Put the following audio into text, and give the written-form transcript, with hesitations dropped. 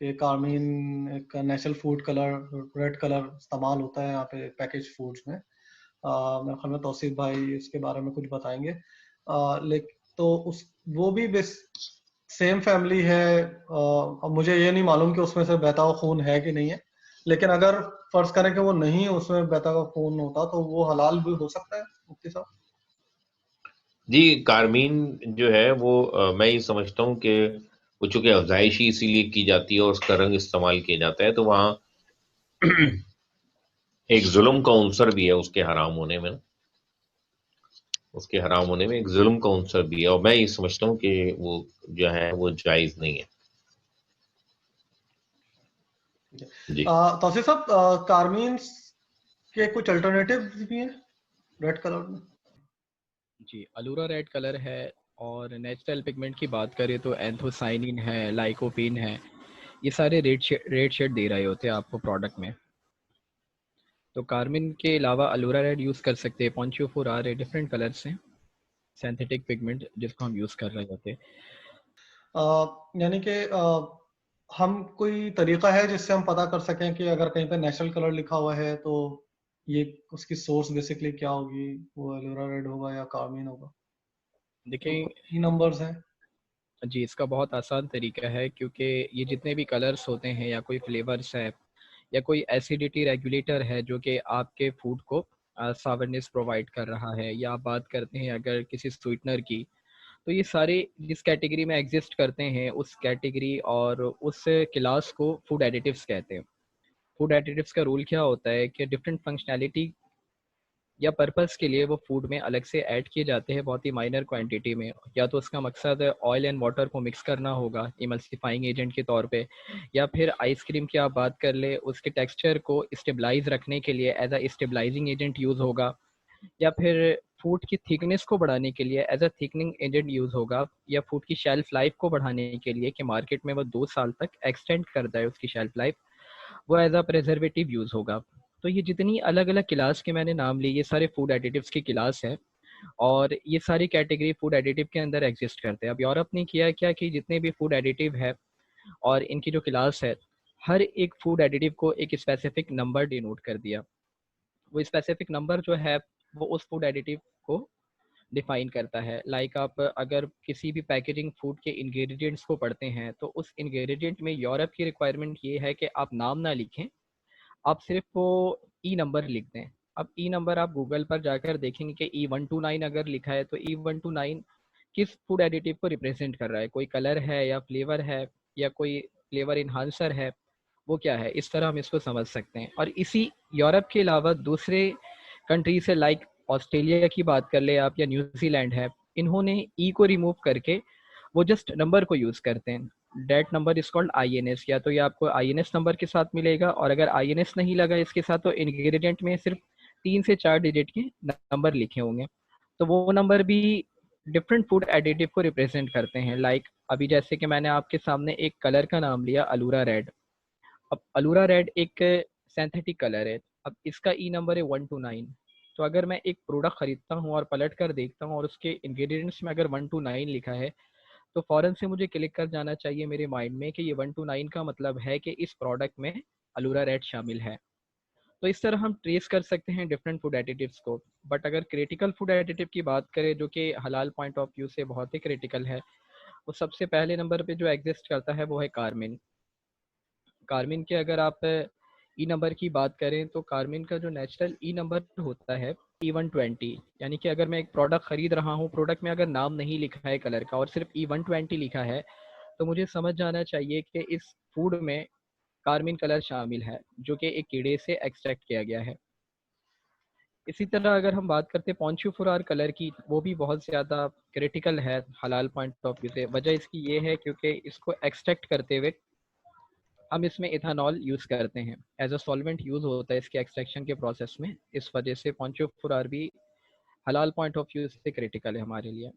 कि कार्मीन एक natural food colour, red colour इस्तेमाल होता है यहाँ पे पैकेज फूड्स में। मेरे ख्याल में तौसीफ भाई इसके बारे में कुछ बताएंगे। तो उस वो भी बेस सेम फैमिली है। अब मुझे ये नहीं मालूम कि उसमें से बहता हुआ खून है कि नहीं है, लेकिन अगर फर्ज करें कि वो नहीं उसमें बहता हुआ खून होता तो वो हलाल भी हो सकता है मुफ्ती साहब? जी, कार्मीन जो है वो मैं ये समझता हूँ कि वो चूँकि अफ़ज़ाइश ही इसीलिए की जाती है और उसका रंग इस्तेमाल किया जाता है, तो वहाँ एक ज़ुल्म का उन्सर भी है उसके हराम होने में ना, उसके हराम होने में एक ज़ुल्म का उन्सर भी है, और मैं ये समझता हूँ कि वो जो है वो जायज़ नहीं है। जी। तौसीफ साहब, कार्मीन के कुछ अल्टरनेटिव भी हैं रेड कलर में? जी, अलूरा रेड कलर है। और नेचुरल पिगमेंट की बात करें तो एंथोसाइनिन है, लाइकोपीन है, ये सारे रेड शेड दे रहे होते हैं आपको प्रोडक्ट में। तो कार्मिन के अलावा अलूरा रेड यूज़ कर सकते हैं। पॉन्च्योफोर आ रहे डिफरेंट कलर्स हैं, सिंथेटिक पिगमेंट जिसको हम यूज़ कर रहे होते हैं। यानी कि हम कोई तरीका है जिससे हम पता कर सकें कि अगर कहीं पे नेचुरल कलर लिखा हुआ है तो ये उसकी सोर्स बेसिकली क्या होगी, वो एलोरा रेड होगा या कार्मीन होगा? देखिए की नंबर्स हैं? जी, इसका बहुत आसान तरीका है, क्योंकि ये जितने भी कलर्स होते हैं या कोई फ्लेवर्स है या कोई एसिडिटी रेगुलेटर है जो कि आपके फूड को सावरनेस प्रोवाइड कर रहा है, या आप बात करते हैं अगर किसी स्वीटनर की, तो ये सारे जिस कैटेगरी में एग्जिस्ट करते हैं उस कैटेगरी और उस क्लास को फूड एडिटिव्स कहते हैं। फूड एडिटिव्स का रूल क्या होता है कि डिफरेंट फंक्शनैलिटी या पर्पस के लिए वो फूड में अलग से ऐड किए जाते हैं बहुत ही माइनर क्वांटिटी में। या तो उसका मकसद ऑयल एंड वाटर को मिक्स करना होगा इमल्सिफाइंग एजेंट के तौर पे, या फिर आइसक्रीम की आप बात कर ले उसके टेक्सचर को स्टेबलाइज रखने के लिए as a stabilising agent use होगा, या फिर फूड की थिकनेस को बढ़ाने के लिए as a thickening agent use होगा, या फूड की शेल्फ लाइफ को बढ़ाने के लिए कि मार्केट में वो 2 साल तक एक्सटेंड करता है उसकी शेल्फ लाइफ, वो एज अ प्रिजर्वेटिव यूज़ होगा। तो ये जितनी अलग अलग क्लास के मैंने नाम लिए, ये सारे फूड एडिटिव्स की क्लास है, और ये सारी कैटेगरी फूड एडिटिव के अंदर एग्जिस्ट करते हैं। अब यूरोप ने किया क्या कि जितने भी फूड एडिटिव है और इनकी जो क्लास है, हर एक फूड एडिटिव को एक स्पेसिफिक नंबर डिनोट कर दिया। वो स्पेसिफिक नंबर जो है वो उस फूड एडिटिव को डिफाइन करता है। लाइक आप अगर किसी भी पैकेजिंग फूड के इंग्रेडिएंट्स को पढ़ते हैं तो उस इंग्रेडिएंट में यूरोप की रिक्वायरमेंट ये है कि आप नाम ना लिखें, आप सिर्फ वो ई नंबर लिख दें। अब ई नंबर आप गूगल पर जाकर देखेंगे कि E129 अगर लिखा है तो E129 किस फूड एडिटिव को रिप्रेजेंट कर रहा है, कोई कलर है या फ्लेवर है या कोई फ्लेवर इन्हांसर है, वो क्या है। इस तरह हम इसको समझ सकते हैं। और इसी यूरोप के अलावा दूसरे कंट्री से लाइक ऑस्ट्रेलिया की बात कर ले आप या न्यूजीलैंड है, इन्होंने ई को रिमूव करके वो जस्ट नंबर को यूज़ करते हैं। That number is called INS। या तो ये आपको INS नंबर के साथ मिलेगा, और अगर INS नहीं लगा इसके साथ तो इंग्रेडिएंट में सिर्फ 3 से 4 डिजिट के नंबर लिखे होंगे। तो वो नंबर भी डिफरेंट फूड एडिटिव को रिप्रेजेंट करते हैं। लाइक अभी जैसे कि मैंने आपके सामने एक कलर का नाम लिया अलूरा रेड। अब अलूरा रेड एक सिंथेटिक कलर है। अब इसका ई नंबर है 129। तो अगर मैं एक प्रोडक्ट खरीदता हूँ और पलट कर देखता हूँ और उसके इंग्रेडिएंट्स में अगर 129 लिखा है, तो फ़ौरन से मुझे क्लिक कर जाना चाहिए मेरे माइंड में कि ये 129 का मतलब है कि इस प्रोडक्ट में अलूरा रेड शामिल है। तो इस तरह हम ट्रेस कर सकते हैं डिफरेंट फूड एडिटिव्स को। बट अगर क्रिटिकल फूड एडिटिव की बात करें जो कि हलाल पॉइंट ऑफ व्यू से बहुत ही क्रिटिकल है, वो सबसे पहले नंबर पे जो एग्जिस्ट करता है वो है कार्मिन। कार्मिन के अगर आप ई नंबर की बात करें तो कार्मिन का जो नेचुरल ई नंबर होता है E120। यानी कि अगर मैं एक प्रोडक्ट खरीद रहा हूँ, प्रोडक्ट में अगर नाम नहीं लिखा है कलर का और सिर्फ E120 लिखा है, तो मुझे समझ जाना चाहिए कि इस फूड में कार्मिन कलर शामिल है जो कि एक कीड़े से एक्सट्रैक्ट किया गया है। इसी तरह अगर हम बात करते हैं पॉन्चुफुरार कलर की, वो भी बहुत ज़्यादा क्रिटिकल है हलाल पॉइंट ऑफ व्यू से। वजह इसकी ये है क्योंकि इसको एक्सट्रैक्ट करते हुए हम इसमें इथानॉल यूज़ करते हैं, एज अ सॉल्वेंट यूज़ होता है इसके एक्सट्रैक्शन के प्रोसेस में। इस वजह से पॉन्चोफोर भी हलाल पॉइंट ऑफ व्यू से क्रिटिकल है हमारे लिए।